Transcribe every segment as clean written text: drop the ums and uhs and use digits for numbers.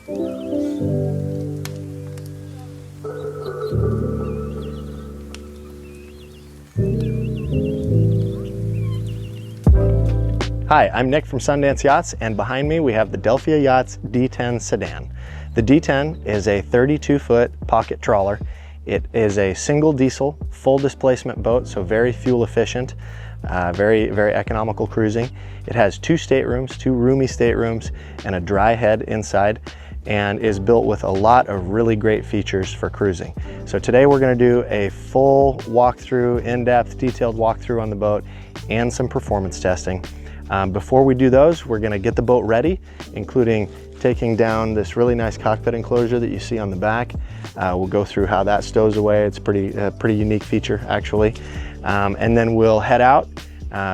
Hi, I'm Nick from Sundance Yachts, and behind me we have the Delphia Yachts D10 Sedan. The D10 is a 32-foot pocket trawler. It is a single diesel, full displacement boat, so very fuel efficient, very economical cruising. It has 2 staterooms, 2 roomy staterooms, and a dry head inside, and is built with a lot of really great features for cruising. So today we're going to do a full walkthrough, in-depth, detailed walkthrough on the boat and some performance testing. Before we do those, we're going to get the boat ready, including taking down this really nice cockpit enclosure that you see on the back. We'll go through how that stows away. It's a pretty unique feature, actually. And then we'll head out,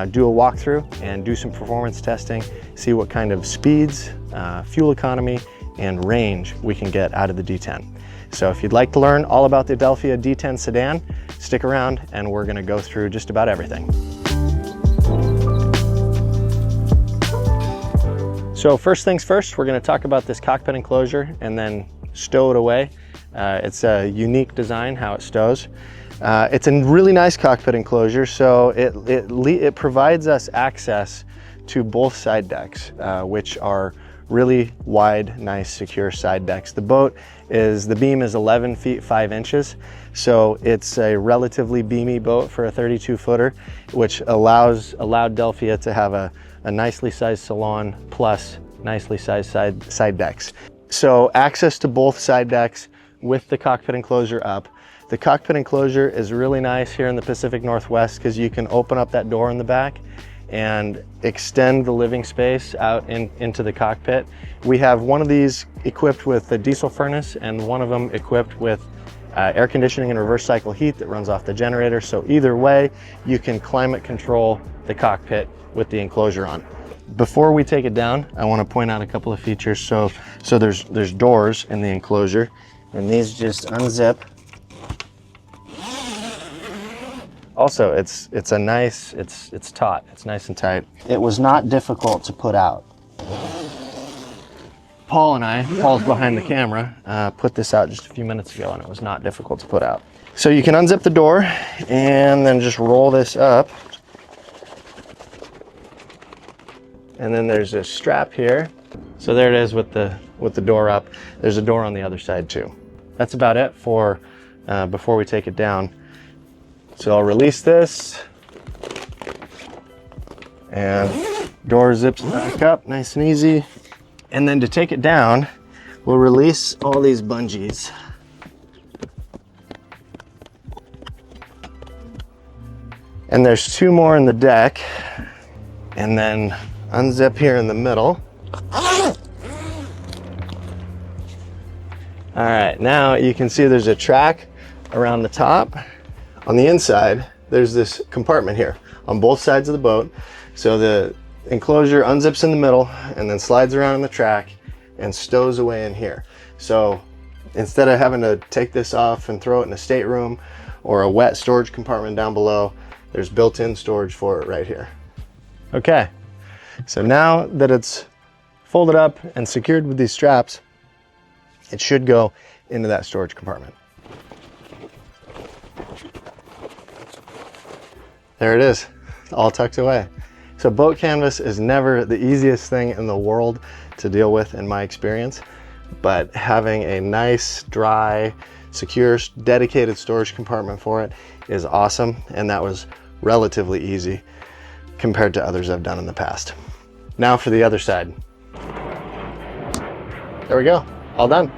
do a walkthrough, and do some performance testing, see what kind of speeds, fuel economy, and range we can get out of the D10. So if you'd like to learn all about the Delphia D10 Sedan, stick around and we're going to go through just about everything. So first things first, we're going to talk about this cockpit enclosure and then stow it away. It's a unique design how it stows. It's a really nice cockpit enclosure, so it provides us access to both side decks, which are really wide, nice, secure side decks. The beam is 11 feet 5 inches, so it's a relatively beamy boat for a 32-footer, which allowed Delphia to have a nicely sized salon plus nicely sized side decks. So access to both side decks with the cockpit enclosure up. The cockpit enclosure is really nice here in the Pacific Northwest because you can open up that door in the back and extend the living space out into the cockpit. We have one of these equipped with a diesel furnace and one of them equipped with air conditioning and reverse cycle heat that runs off the generator. So either way, you can climate control the cockpit with the enclosure on. Before we take it down, I want to point out a couple of features. So there's doors in the enclosure, and these just unzip. Also, it's taut. It's nice and tight. It was not difficult to put out. Paul's behind the camera, put this out just a few minutes ago, and it was not difficult to put out. So you can unzip the door and then just roll this up. And then there's a strap here. So there it is with the door up. There's a door on the other side too. That's about it for before we take it down. So I'll release this, and door zips back up nice and easy. And then to take it down, we'll release all these bungees. And there's 2 more in the deck, and then unzip here in the middle. All right, now you can see there's a track around the top. On the inside, there's this compartment here on both sides of the boat. So the enclosure unzips in the middle and then slides around on the track and stows away in here. So instead of having to take this off and throw it in a stateroom or a wet storage compartment down below, there's built-in storage for it right here. Okay, so now that it's folded up and secured with these straps, it should go into that storage compartment. There it is, all tucked away. So boat canvas is never the easiest thing in the world to deal with in my experience, but having a nice, dry, secure, dedicated storage compartment for it is awesome, and that was relatively easy compared to others I've done in the past. Now for the other side. There we go, all done.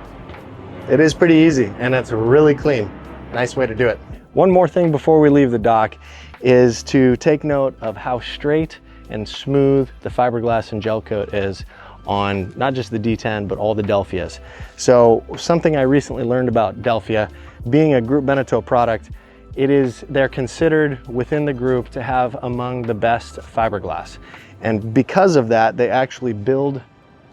It is pretty easy and it's really clean. Nice way to do it. One more thing before we leave the dock is to take note of how straight and smooth the fiberglass and gel coat is on not just the D10, but all the Delphias. So something I recently learned about Delphia, being a Group Beneteau product, they're considered within the group to have among the best fiberglass. And because of that, they actually build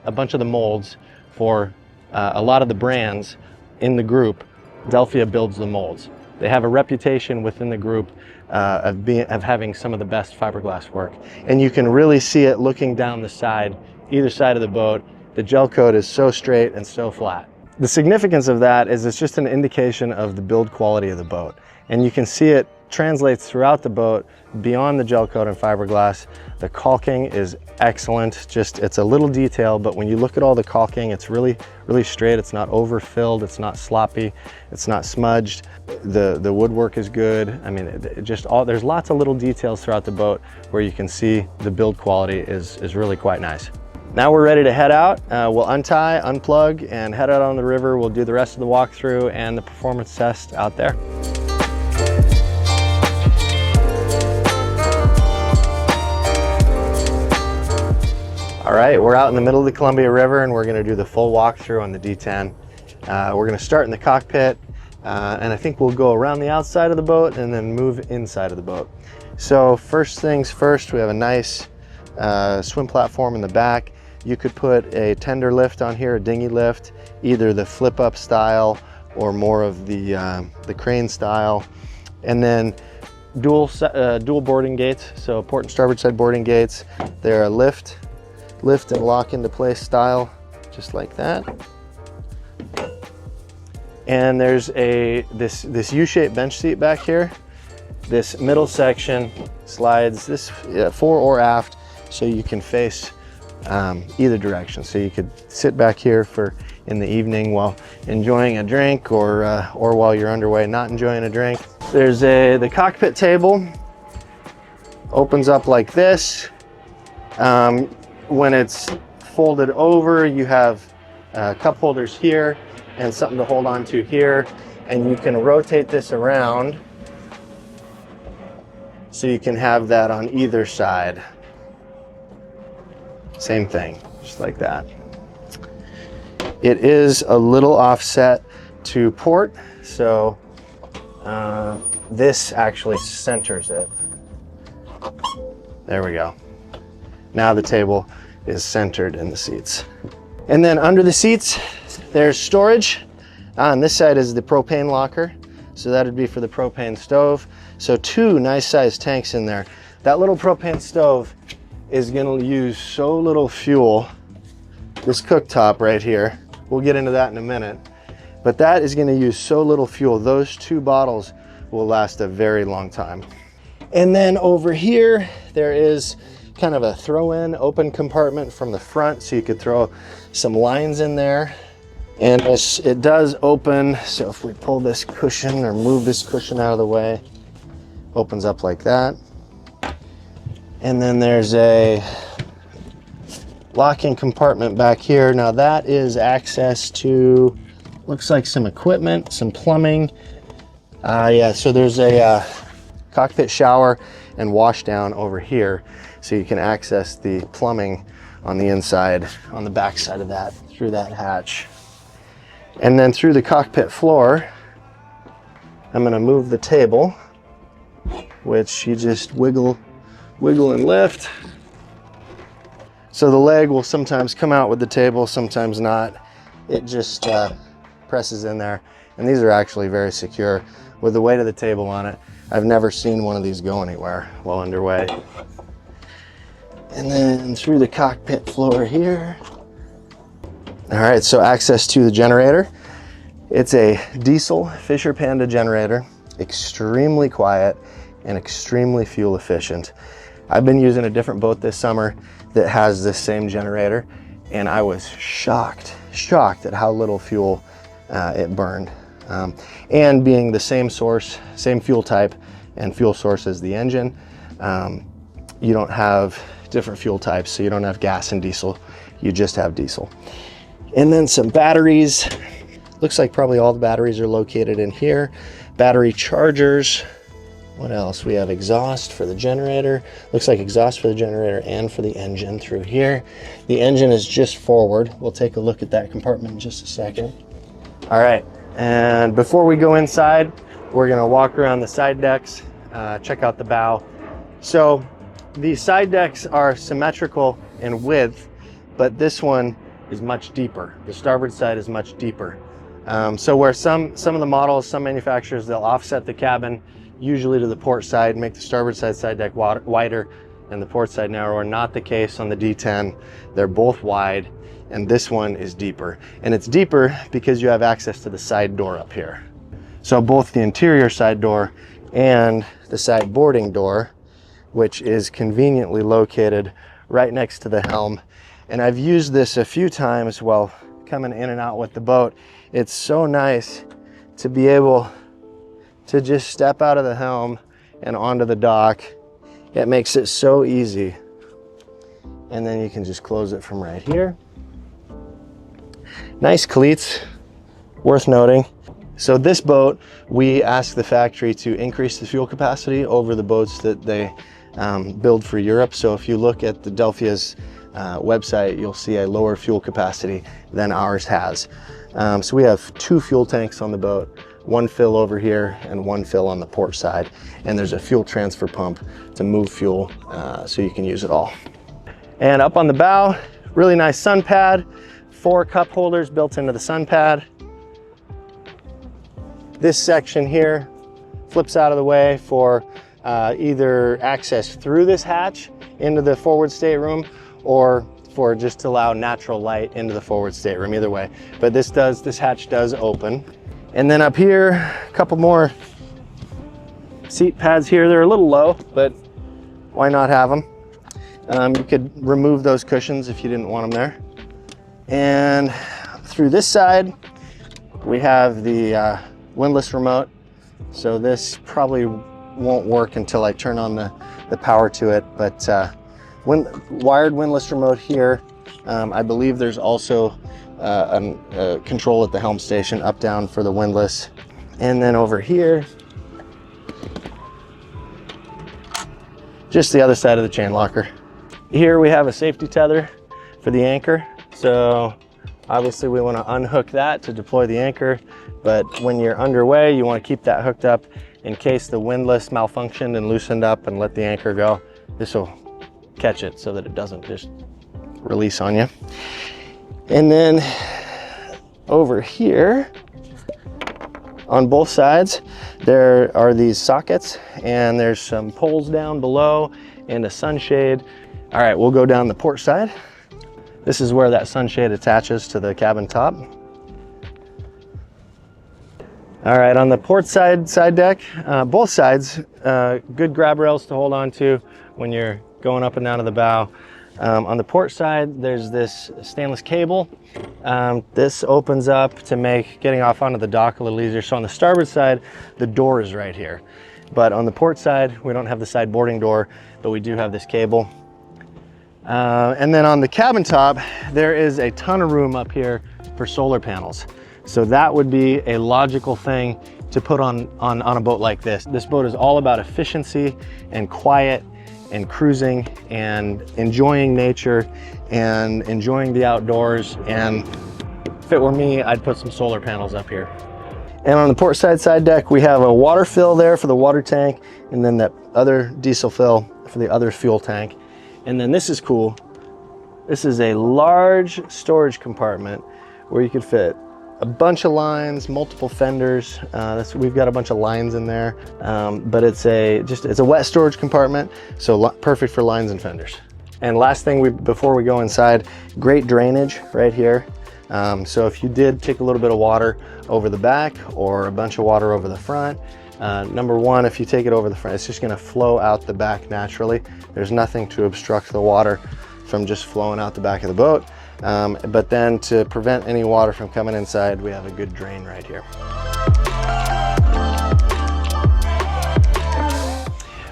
a bunch of the molds for a lot of the brands in the group. Delphia builds the molds. They have a reputation within the group of having some of the best fiberglass work. And you can really see it looking down the side, either side of the boat, the gel coat is so straight and so flat. The significance of that is it's just an indication of the build quality of the boat. And you can see it translates throughout the boat beyond the gel coat and fiberglass. The caulking is excellent. Just, it's a little detail, but when you look at all the caulking, it's really straight. It's not overfilled, it's not sloppy, it's not smudged. The woodwork is good. I mean, there's lots of little details throughout the boat where you can see the build quality is really quite nice. Now we're ready to head out. We'll untie, unplug, and head out on the river. We'll do the rest of the walkthrough and the performance test out there. All right, we're out in the middle of the Columbia River and we're gonna do the full walkthrough on the D10. We're gonna start in the cockpit and I think we'll go around the outside of the boat and then move inside of the boat. So first things first, we have a nice swim platform in the back. You could put a tender lift on here, a dinghy lift, either the flip up style or more of the crane style. And then dual boarding gates, so port and starboard side boarding gates. They're a lift and lock into place style, just like that. And there's this U-shaped bench seat back here. This middle section slides this fore or aft, so you can face either direction. So you could sit back here in the evening while enjoying a drink, or while you're underway not enjoying a drink. There's the cockpit table, opens up like this. When it's folded over, you have cup holders here and something to hold on to here, and you can rotate this around so you can have that on either side. Same thing, just like that. It is a little offset to port, so this actually centers it. There we go. Now the table is centered in the seats. And then under the seats, there's storage. On this side is the propane locker. So that would be for the propane stove. So two nice sized tanks in there. That little propane stove is gonna use so little fuel. This cooktop right here, we'll get into that in a minute, but that is gonna use so little fuel. Those two bottles will last a very long time. And then over here, there is kind of a throw-in open compartment from the front, so you could throw some lines in there. And it does open, so if we pull this cushion or move this cushion out of the way, opens up like that. And then there's a locking compartment back here. Now that is access to, looks like some equipment, some plumbing. Yeah, so there's a cockpit shower and wash down over here. So you can access the plumbing on the inside, on the back side of that, through that hatch. And then through the cockpit floor, I'm gonna move the table, which you just wiggle and lift. So the leg will sometimes come out with the table, sometimes not. It just presses in there. And these are actually very secure. With the weight of the table on it, I've never seen one of these go anywhere while underway. And then through the cockpit floor here. All right, so access to the generator. It's a diesel Fisher Panda generator, extremely quiet and extremely fuel efficient. I've been using a different boat this summer that has this same generator, and I was shocked at how little fuel it burned. And being the same source, same fuel type and fuel source as the engine, you don't have different fuel types, so you don't have gas and diesel, you just have diesel. And then some batteries. Looks like probably all the batteries are located in here. Battery chargers. What else? We have exhaust for the generator. Looks like exhaust for the generator and for the engine through here. The engine is just forward. We'll take a look at that compartment in just a second. All right, and before we go inside, we're gonna walk around the side decks, check out the bow. So these side decks are symmetrical in width, but this one is much deeper. The starboard side is much deeper. So where some of the models, some manufacturers, they'll offset the cabin usually to the port side, make the starboard side deck wider. and the port side narrow are not the case on the D10. They're both wide, and this one is deeper. And it's deeper because you have access to the side door up here. So both the interior side door and the side boarding door, which is conveniently located right next to the helm. And I've used this a few times while coming in and out with the boat. It's so nice to be able to just step out of the helm and onto the dock. It makes it so easy. And then you can just close it from right here. Nice cleats, worth noting. So this boat, we asked the factory to increase the fuel capacity over the boats that they build for Europe. So if you look at the Delphia's website, you'll see a lower fuel capacity than ours has. So we have 2 fuel tanks on the boat, 1 fill over here and 1 fill on the port side. And there's a fuel transfer pump to move fuel so you can use it all. And up on the bow, really nice sun pad, 4 cup holders built into the sun pad. This section here flips out of the way for either access through this hatch into the forward stateroom, or for just to allow natural light into the forward stateroom, either way. But this hatch does open. And then up here, a couple more seat pads here. They're a little low, but why not have them? You could remove those cushions if you didn't want them there. And through this side, we have the windlass remote. So this probably won't work until I turn on the power to it, but wired windlass remote here. I believe there's also a control at the helm station, up down for the windlass. And then over here, just the other side of the chain locker. Here we have a safety tether for the anchor. So obviously we want to unhook that to deploy the anchor, but when you're underway, you want to keep that hooked up in case the windlass malfunctioned and loosened up and let the anchor go. This will catch it so that it doesn't just release on you. And then over here, on both sides, there are these sockets, and there's some poles down below and a sunshade. All right, we'll go down the port side. This is where that sunshade attaches to the cabin top. All right, on the port side deck, both sides, good grab rails to hold on to when you're going up and down to the bow. On the port side, there's this stainless cable. This opens up to make getting off onto the dock a little easier. So on the starboard side, the door is right here. But on the port side, we don't have the side boarding door, but we do have this cable. And then on the cabin top, there is a ton of room up here for solar panels. So that would be a logical thing to put on a boat like this. This boat is all about efficiency and quiet and cruising and enjoying nature and enjoying the outdoors. And if it were me, I'd put some solar panels up here. And on the port side deck, we have a water fill there for the water tank, and then that other diesel fill for the other fuel tank. And then this is cool. This is a large storage compartment where you could fit a bunch of lines, multiple fenders. We've got a bunch of lines in there, but it's a wet storage compartment, so perfect for lines and fenders. And last thing, before we go inside, great drainage right here. So if you did take a little bit of water over the back or a bunch of water over the front, number one, if you take it over the front, it's just gonna flow out the back naturally. There's nothing to obstruct the water from just flowing out the back of the boat. But then to prevent any water from coming inside, we have a good drain right here.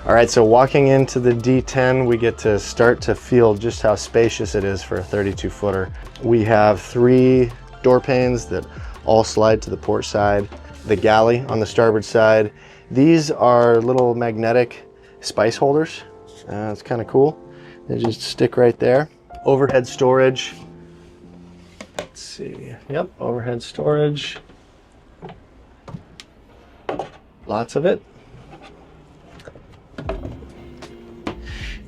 All right, so walking into the D10, we get to start to feel just how spacious it is for a 32-footer. We have 3 door panes that all slide to the port side. The galley on the starboard side. These are little magnetic spice holders. It's kind of cool. They just stick right there. Overhead storage. Let's see. Yep, overhead storage. Lots of it.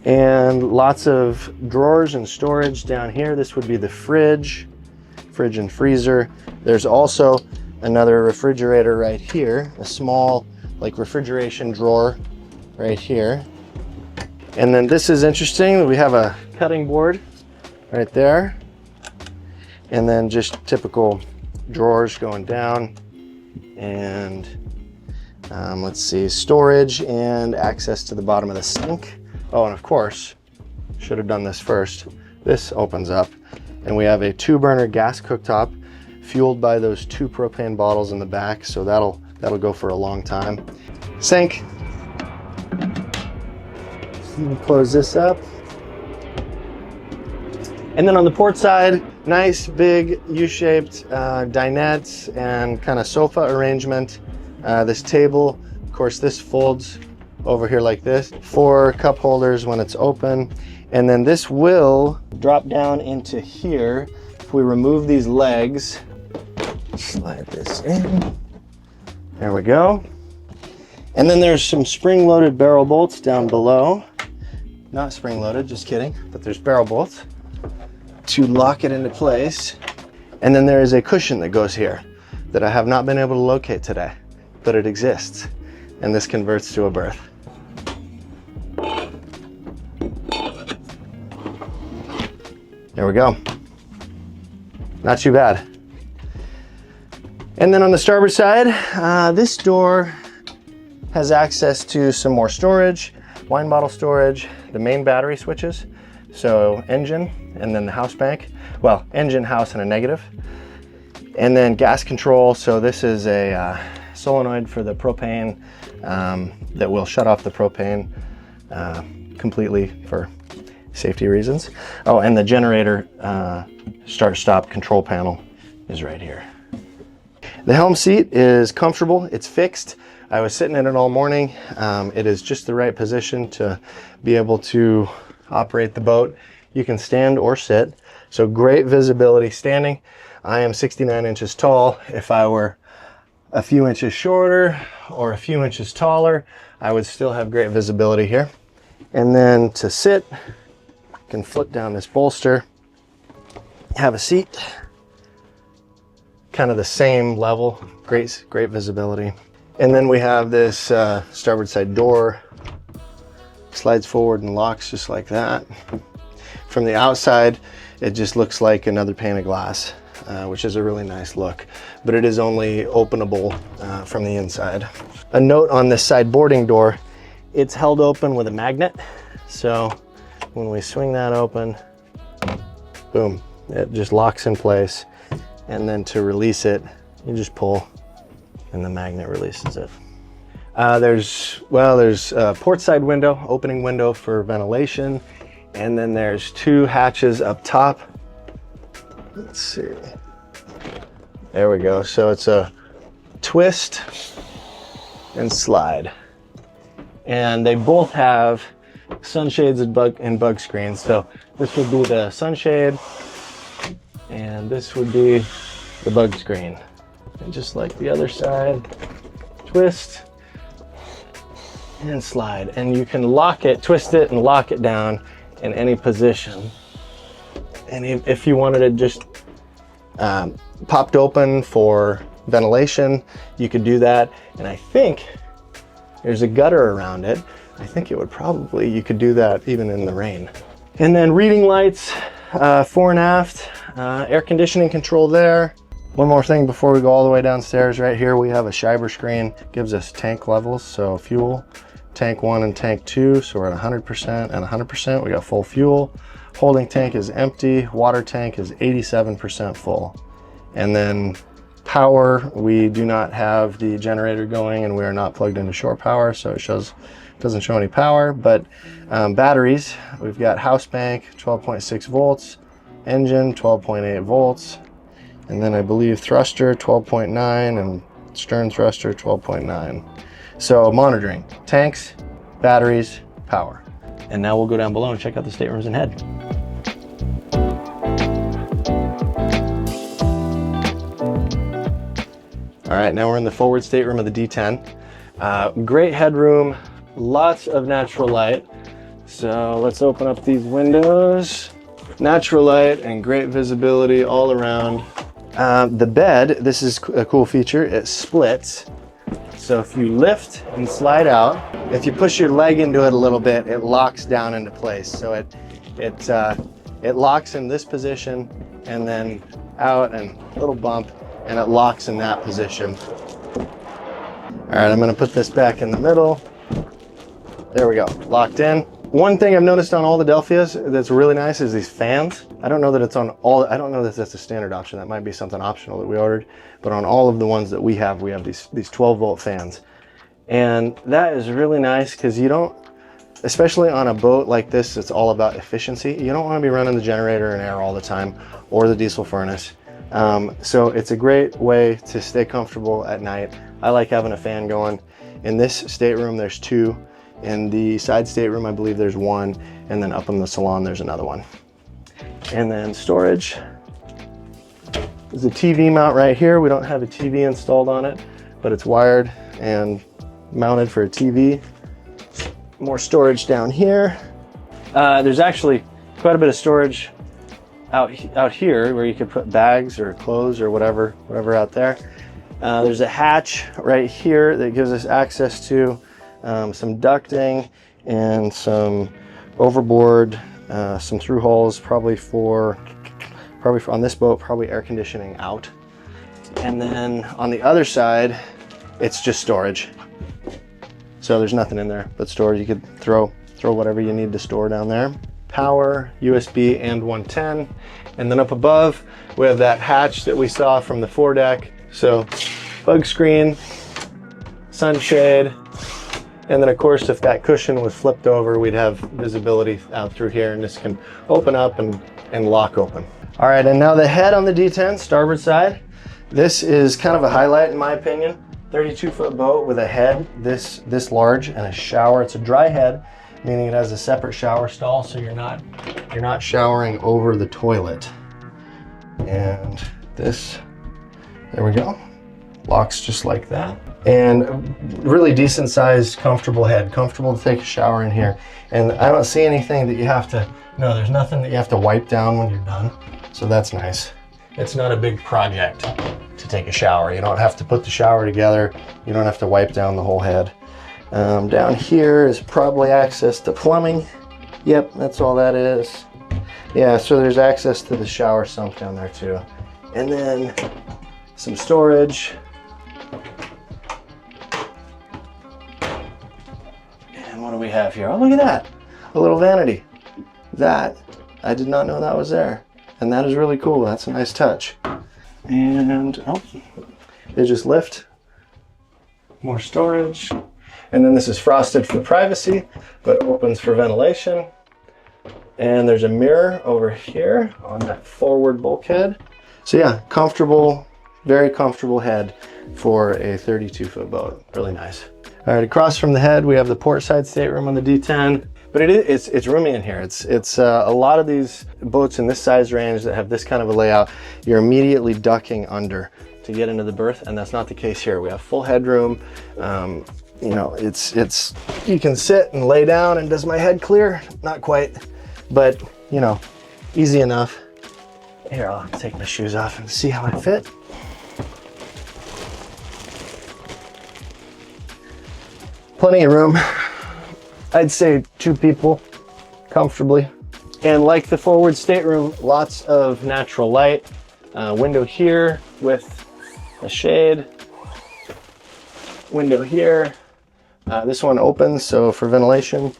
And lots of drawers and storage down here. This would be the fridge and freezer. There's also another refrigerator right here, a small like refrigeration drawer right here. And then this is interesting. We have a cutting board right there. And then just typical drawers going down. And let's see, storage and access to the bottom of the sink. Oh, and of course, should have done this first. This opens up and we have a 2-burner gas cooktop fueled by those 2 propane bottles in the back. So that'll go for a long time. Sink. Close this up. And then on the port side, nice big U-shaped dinette and kind of sofa arrangement. This table, of course, this folds over here like this. 4 cup holders when it's open. And then this will drop down into here. If we remove these legs, slide this in. There we go. And then there's some spring-loaded barrel bolts down below. Not spring-loaded, just kidding, but there's barrel bolts to lock it into place. And then there is a cushion that goes here that I have not been able to locate today, but it exists. And this converts to a berth. There we go. Not too bad. And then on the starboard side, this door has access to some more storage, wine bottle storage, the main battery switches, so engine, and then the house bank. Well, engine, house, and a negative. And then gas control, so this is a solenoid for the propane that will shut off the propane completely for safety reasons. Oh, and the generator start-stop control panel is right here. The helm seat is comfortable, it's fixed. I was sitting in it all morning. It is just the right position to be able to operate the boat. You can stand or sit, so great visibility standing. I am 69 inches tall. If I were a few inches shorter or a few inches taller, I would still have great visibility here. And then to sit, you can flip down this bolster, have a seat, kind of the same level, great visibility. And then we have this starboard side door, slides forward and locks just like that. From the outside, it just looks like another pane of glass, which is a really nice look, but it is only openable from the inside. A note on this side boarding door, it's held open with a magnet. So when we swing that open, boom, it just locks in place. And then to release it, you just pull and the magnet releases it. There's a port side window, opening window for ventilation. And then there's 2 hatches up top. Let's see. There we go. So it's a twist and slide. And they both have sunshades and bug screens. So this would be the sunshade and this would be the bug screen. And just like the other side, twist and slide. And you can lock it, twist it and lock it down in any position. And if you wanted it just popped open for ventilation, you could do that. And I think there's a gutter around it. I think it would probably, you could do that even in the rain. And then reading lights, fore and aft, air conditioning control there. One more thing before we go all the way downstairs, right here we have a Scheiber screen, gives us tank levels, so fuel, tank 1 and tank 2, so we're at 100% and 100%, we got full fuel. Holding tank is empty, water tank is 87% full. And then power, we do not have the generator going and we are not plugged into shore power, so it doesn't show any power. But batteries, we've got house bank 12.6 volts, engine 12.8 volts, and then I believe thruster 12.9 and stern thruster 12.9. So monitoring tanks, batteries, power. And now we'll go down below and check out the staterooms and head. All right, now we're in the forward stateroom of the D10. Great headroom, lots of natural light. So let's open up these windows. Natural light and great visibility all around. The bed, this is a cool feature, it splits. So if you lift and slide out, if you push your leg into it a little bit, it locks down into place. So it locks in this position and then out and a little bump, and it locks in that position. All right, I'm gonna put this back in the middle. There we go, locked in. One thing I've noticed on all the Delphias that's really nice is these fans. I don't know that it's on all, I don't know that that's a standard option. That might be something optional that we ordered, but on all of the ones that we have these 12-volt fans. And that is really nice because you don't, especially on a boat like this, it's all about efficiency. You don't want to be running the generator in air all the time or the diesel furnace. So it's a great way to stay comfortable at night. I like having a fan going. In this stateroom, there's 2. In the side stateroom, I believe there's 1. And then up in the salon, there's another one. And then storage. There's a TV mount right here. We don't have a TV installed on it, but it's wired and mounted for a TV. More storage down here. There's actually quite a bit of storage out here where you could put bags or clothes or whatever out there. There's a hatch right here that gives us access to some ducting and some overboard, some through holes, probably for on this boat, probably air conditioning out. And then on the other side, it's just storage. So there's nothing in there but storage. You could throw whatever you need to store down there. Power, USB, and 110. And then up above, we have that hatch that we saw from the foredeck. So bug screen, sunshade, and then of course, if that cushion was flipped over, we'd have visibility out through here, and this can open up and lock open. All right, and now the head on the D10, starboard side. This is kind of a highlight in my opinion. 32-foot boat with a head this large and a shower. It's a dry head, meaning it has a separate shower stall, so you're not showering over the toilet. And this, there we go, locks just like that. And really decent sized, comfortable head, comfortable to take a shower in here. And I don't see anything that you have to, no, there's nothing that you have to wipe down when you're done. So that's nice. It's not a big project to take a shower. You don't have to put the shower together. You don't have to wipe down the whole head. Down here is probably access to plumbing. Yep, that's all that is. Yeah, so there's access to the shower sump down there too. And then some storage. And what do we have here? Oh, look at that. A little vanity. That, I did not know that was there. And that is really cool. That's a nice touch. And oh, they just lift. More storage. And then this is frosted for privacy, but opens for ventilation. And there's a mirror over here on that forward bulkhead. So yeah, comfortable, very comfortable head for a 32-foot boat. Really nice. All right, across from the head, we have the port side stateroom on the D10. But it's roomy in here. It's a lot of these boats in this size range that have this kind of a layout, you're immediately ducking under to get into the berth, and that's not the case here. We have full headroom. You know, you can sit and lay down, and does my head clear? Not quite, but you know, easy enough. Here, I'll take my shoes off and see how I fit. Plenty of room. I'd say 2 people comfortably. And like the forward stateroom, lots of natural light. Window here with a shade. Window here. This one opens, so for ventilation.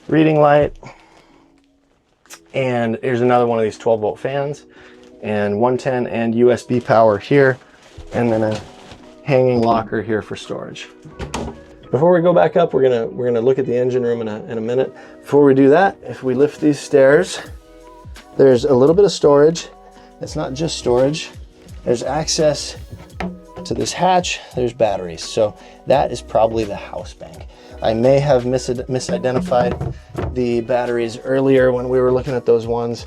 Reading light. And here's another one of these 12-volt fans. And 110 and USB power here. And then a hanging locker here for storage. Before we go back up, we're gonna look at the engine room in a minute. Before we do that, if we lift these stairs, there's a little bit of storage. It's not just storage. There's access to this hatch. There's batteries. So that is probably the house bank. I may have misidentified the batteries earlier when we were looking at those ones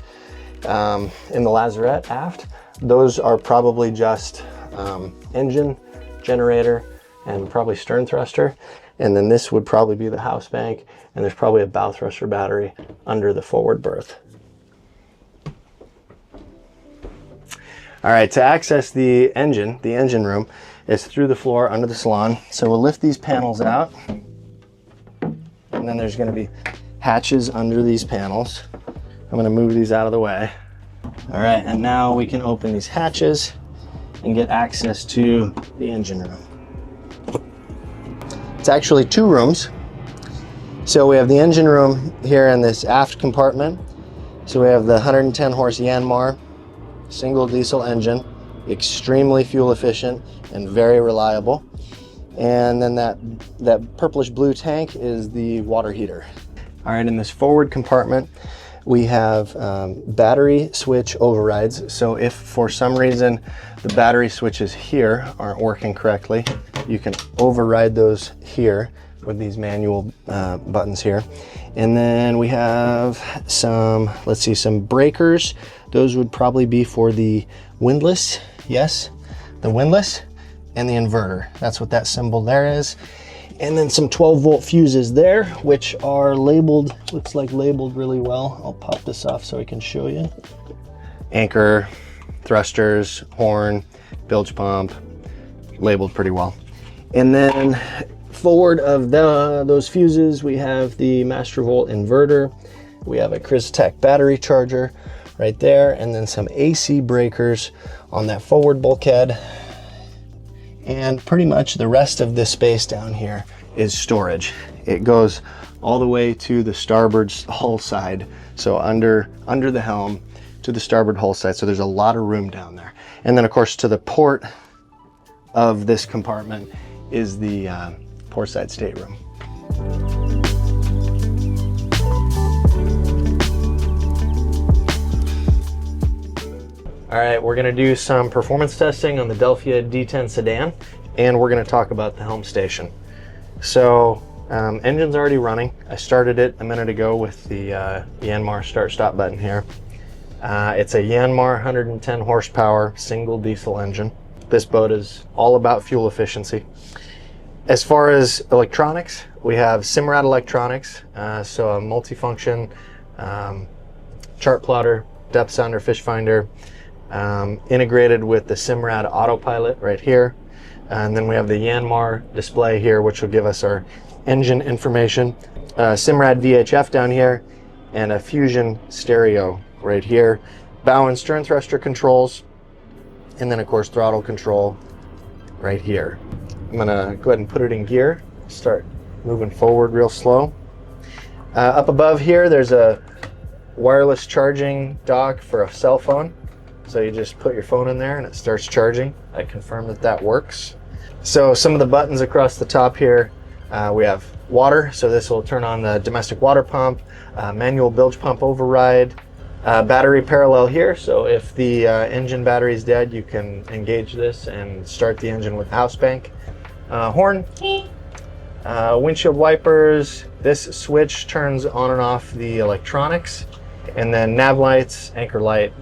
in the lazarette aft. Those are probably just engine, generator, and probably stern thruster. And then this would probably be the house bank, and there's probably a bow thruster battery under the forward berth. All right, to access the engine room, is through the floor under the salon. So we'll lift these panels out, and then there's going to be hatches under these panels. I'm going to move these out of the way. All right, and now we can open these hatches and get access to the engine room. It's actually 2 rooms. So we have the engine room here in this aft compartment. So we have the 110 horse Yanmar single diesel engine, extremely fuel efficient and very reliable. And then that purplish blue tank is the water heater. All right, in this forward compartment, we have battery switch overrides. So if for some reason the battery switches here aren't working correctly, you can override those here with these manual buttons here. And then we have some, let's see, some breakers. Those would probably be for the windlass. Yes, the windlass and the inverter. That's what that symbol there is. And then some 12-volt fuses there, which are labeled, looks like labeled really well. I'll pop this off so I can show you. Anchor, thrusters, horn, bilge pump, labeled pretty well. And then forward of those fuses, we have the Master Volt inverter. We have a Cristek battery charger right there, and then some AC breakers on that forward bulkhead. And pretty much the rest of this space down here is storage. It goes all the way to the starboard hull side. So under the helm to the starboard hull side. So there's a lot of room down there. And then of course to the port of this compartment is the port side stateroom. All right, we're gonna do some performance testing on the Delphia D10 Sedan, and we're gonna talk about the helm station. So, engine's already running. I started it a minute ago with the Yanmar start-stop button here. It's a Yanmar 110 horsepower single diesel engine. This boat is all about fuel efficiency. As far as electronics, we have Simrad electronics, so a multifunction chart plotter, depth sounder, fish finder, integrated with the Simrad autopilot right here. And then we have the Yanmar display here, which will give us our engine information. Simrad VHF down here, and a Fusion stereo right here. Bow and stern thruster controls, and then of course throttle control right here. I'm gonna go ahead and put it in gear, start moving forward real slow. Up above here, there's a wireless charging dock for a cell phone. So you just put your phone in there and it starts charging. I confirm that that works. So some of the buttons across the top here, we have water. So this will turn on the domestic water pump, manual bilge pump override, battery parallel here. So if the engine battery is dead, you can engage this and start the engine with house bank. Horn, windshield wipers. This switch turns on and off the electronics, and then nav lights, anchor light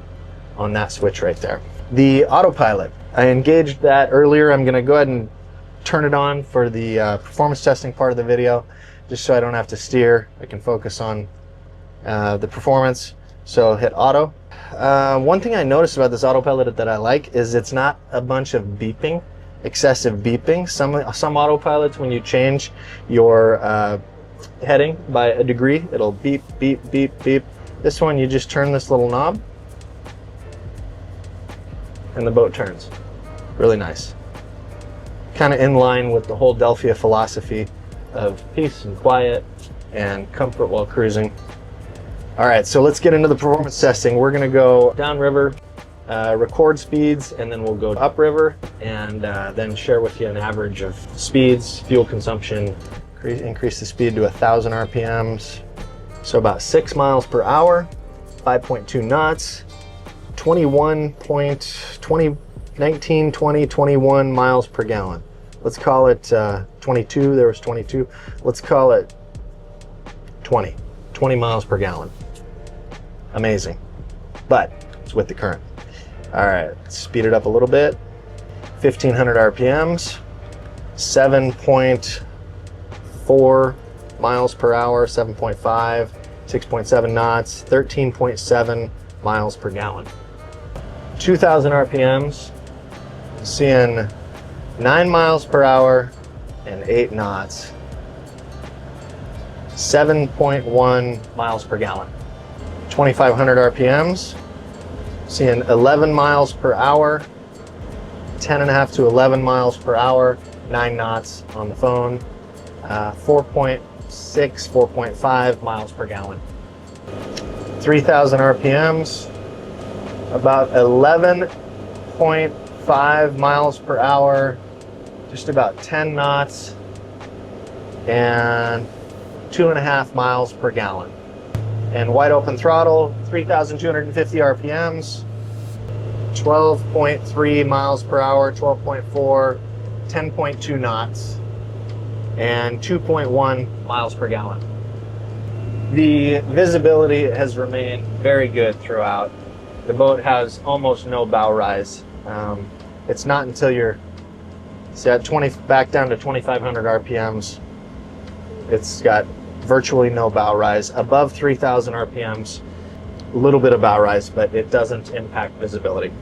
on that switch right there. The autopilot, I engaged that earlier. I'm gonna go ahead and turn it on for the performance testing part of the video, just so I don't have to steer. I can focus on the performance. So hit auto. One thing I noticed about this autopilot that I like is it's not a bunch of beeping, excessive beeping. Some autopilots, when you change your heading by a degree, it'll beep, beep, beep, beep. This one, you just turn this little knob and the boat turns. Really nice. Kind of in line with the whole Delphia philosophy of peace and quiet and comfort while cruising. All right, so let's get into the performance testing. We're gonna go downriver, record speeds, and then we'll go upriver, and then share with you an average of speeds, fuel consumption, increase the speed to 1,000 RPMs. So about 6 miles per hour, 5.2 knots, 21 miles per gallon. Let's call it 22, there was 22. Let's call it 20 miles per gallon. Amazing, but it's with the current. All right, let's speed it up a little bit. 1,500 RPMs, 7.4 miles per hour, 7.5, 6.7 knots, 13.7 miles per gallon. 2,000 RPMs, seeing 9 miles per hour and 8 knots. 7.1 miles per gallon. 2,500 RPMs. Seeing 11 miles per hour, 10.5 to 11 miles per hour, 9 knots on the phone, 4.6, 4.5 miles per gallon. 3,000 RPMs, about 11.5 miles per hour, just about 10 knots, and 2.5 miles per gallon. And wide open throttle, 3,250 RPMs, 12.3 miles per hour, 12.4, 10.2 knots, and 2.1 miles per gallon. The visibility has remained very good throughout. The boat has almost no bow rise. It's not until you're back down to 2,500 RPMs, it's got virtually no bow rise. Above 3,000 RPMs, a little bit of bow rise, but it doesn't impact visibility.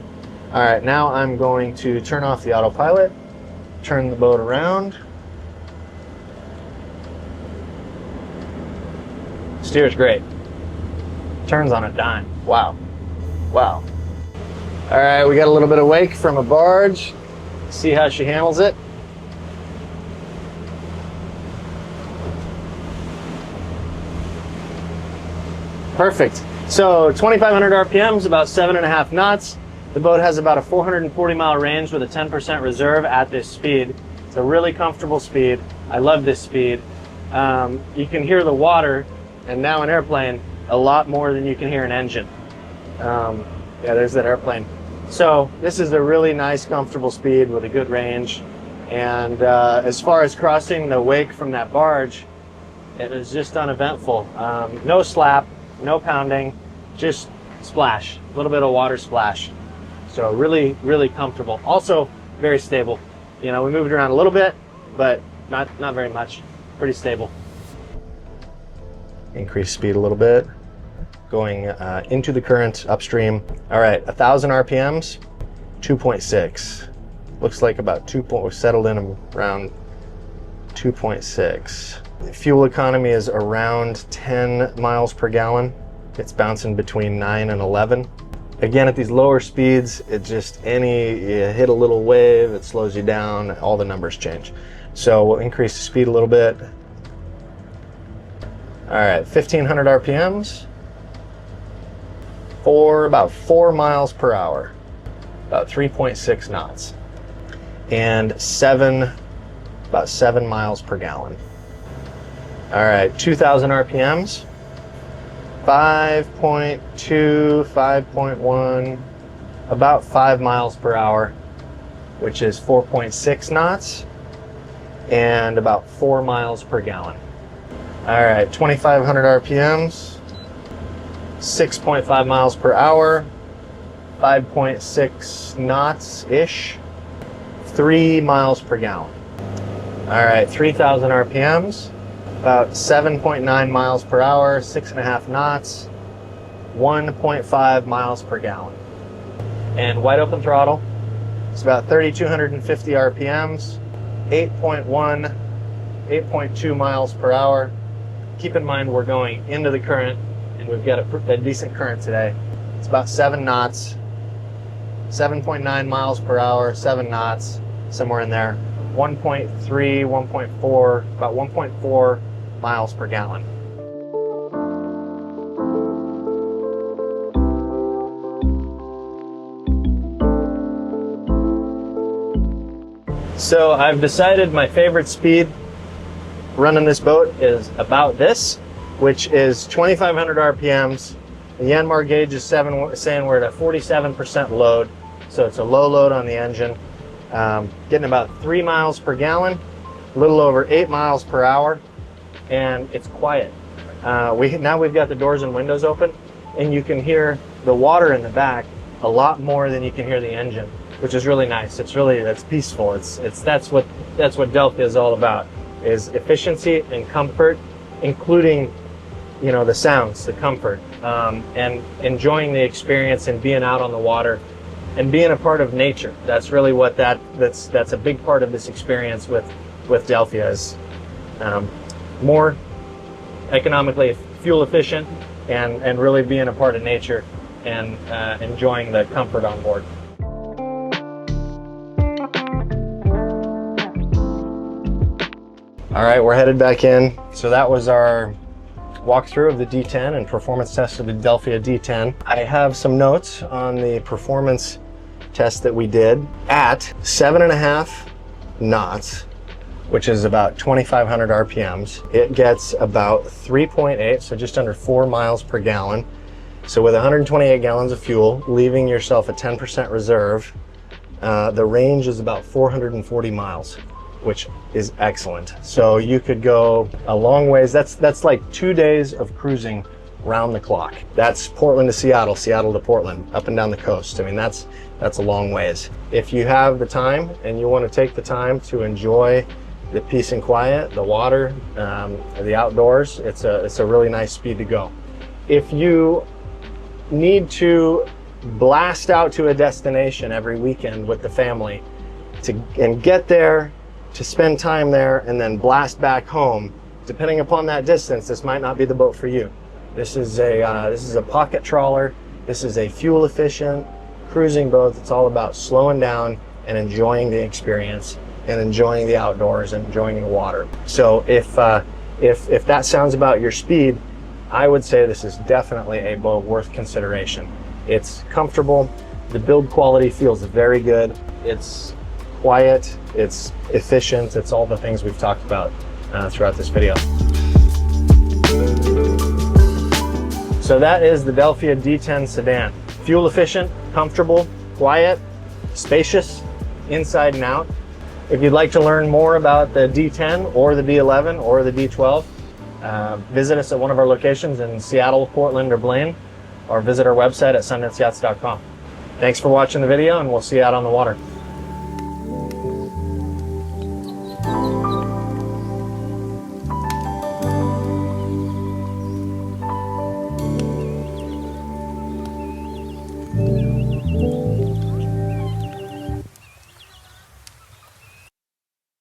All right, now I'm going to turn off the autopilot, turn the boat around. Steers great. Turns on a dime. Wow. Wow. All right, we got a little bit of wake from a barge. See how she handles it. Perfect. So 2,500 RPMs, about 7.5 knots. The boat has about a 440 mile range with a 10% reserve at this speed. It's a really comfortable speed. I love this speed. You can hear the water, and now an airplane, a lot more than you can hear an engine. Yeah, there's that airplane. So this is a really nice, comfortable speed with a good range. And as far as crossing the wake from that barge, it is just uneventful. No slap, no pounding, just splash, a little bit of water splash. So really, really comfortable. Also very stable. You know, we moved around a little bit, but not very much. Pretty stable. Increase speed a little bit. Going into the current upstream. All right, 1,000 RPMs, 2.6. Looks like about we're settled in around 2.6. Fuel economy is around 10 miles per gallon. It's bouncing between 9 and 11. Again, at these lower speeds, you hit a little wave, it slows you down, all the numbers change. So we'll increase the speed a little bit. All right, 1,500 RPMs for about 4 miles per hour, about 3.6 knots, and about 7 miles per gallon. All right, 2,000 RPMs, 5.2, 5.1, about 5 miles per hour, which is 4.6 knots, and about 4 miles per gallon. All right, 2,500 RPMs, 6.5 miles per hour, 5.6 knots-ish, 3 miles per gallon. All right, 3,000 RPMs, about 7.9 miles per hour, 6.5 knots, 1.5 miles per gallon. And wide open throttle, it's about 3,250 RPMs, 8.2 miles per hour. Keep in mind we're going into the current, and we've got a decent current today. It's about 7 knots, 7.9 miles per hour, 7 knots, somewhere in there. 1.3, 1.4, about 1.4 miles per gallon. So I've decided my favorite speed running this boat is about this, which is 2,500 RPMs. The Yanmar gauge is saying we're at a 47% load, so it's a low load on the engine. Getting about 3 miles per gallon, a little over 8 miles per hour, and it's quiet. Now we've got the doors and windows open, and you can hear the water in the back a lot more than you can hear the engine, which is really nice. That's peaceful. That's what Delphia is all about, is efficiency and comfort, including, you know, the sounds, the comfort, and enjoying the experience and being out on the water and being a part of nature. That's really what that's a big part of this experience with Delphia is more economically fuel efficient and really being a part of nature and enjoying the comfort on board. All right, we're headed back in. So that was our walkthrough of the D10 and performance test of the Delphia D10. I have some notes on the performance test that we did at 7.5 knots, which is about 2,500 RPMs. It gets about 3.8, so just under 4 miles per gallon. So with 128 gallons of fuel, leaving yourself a 10% reserve, the range is about 440 miles, which is excellent. So you could go a long ways. That's like 2 days of cruising round the clock. That's Portland to Seattle, Seattle to Portland, up and down the coast. I mean, that's a long ways. If you have the time and you want to take the time to enjoy the peace and quiet, the water, the outdoors, it's a really nice speed to go. If you need to blast out to a destination every weekend with the family and get there, to spend time there and then blast back home, depending upon that distance, this might not be the boat for you. This is a pocket trawler. This is a fuel efficient cruising boat. It's all about slowing down and enjoying the experience and enjoying the outdoors and enjoying the water. So if that sounds about your speed, I would say this is definitely a boat worth consideration. It's comfortable. The build quality feels very good. It's quiet, it's efficient, it's all the things we've talked about throughout this video. So that is the Delphia D10 Sedan. Fuel efficient, comfortable, quiet, spacious, inside and out. If you'd like to learn more about the D10 or the D11 or the D12, visit us at one of our locations in Seattle, Portland, or Blaine, or visit our website at sundanceyachts.com. Thanks for watching the video, and we'll see you out on the water.